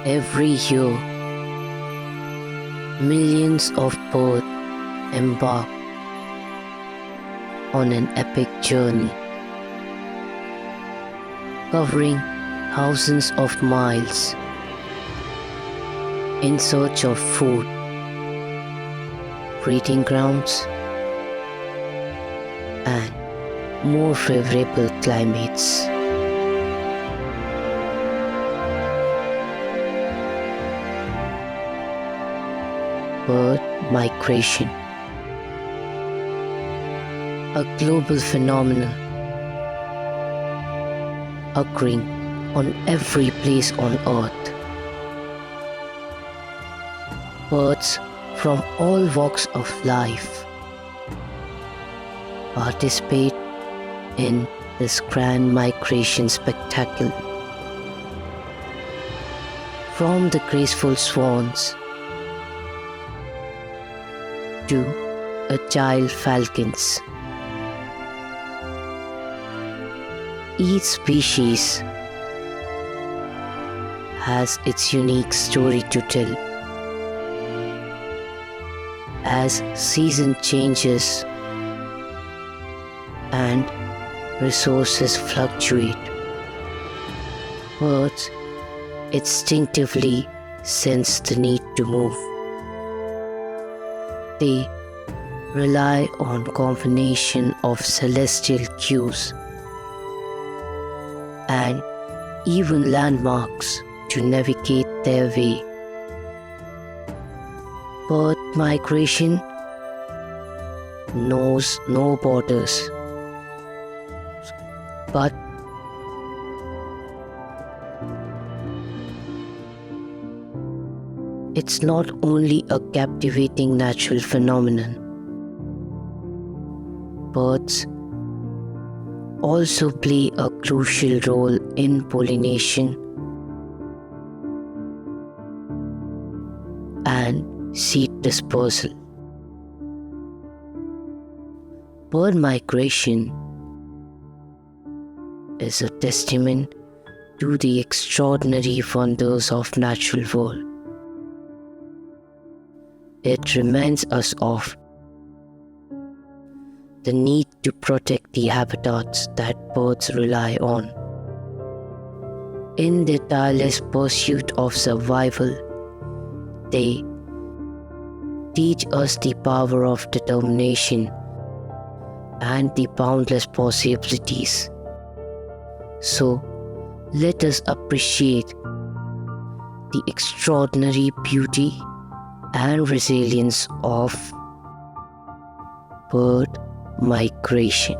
Every year, millions of birds embark on an epic journey, covering thousands of miles in search of food, breeding grounds, and more favorable climates. Bird migration, a global phenomenon occurring on every place on earth. Birds from all walks of life participate in this grand migration spectacle. From the graceful swans to agile falcons, each species has its unique story to tell. As season changes and resources fluctuate, birds instinctively sense the need to move. They rely on combination of celestial cues and even landmarks to navigate their way. Bird migration knows no borders, but it's not only a captivating natural phenomenon. Birds also play a crucial role in pollination and seed dispersal. Bird migration is a testament to the extraordinary wonders of natural world. It reminds us of the need to protect the habitats that birds rely on. In their tireless pursuit of survival, they teach us the power of determination and the boundless possibilities. So, let us appreciate the extraordinary beauty and resilience of bird migration.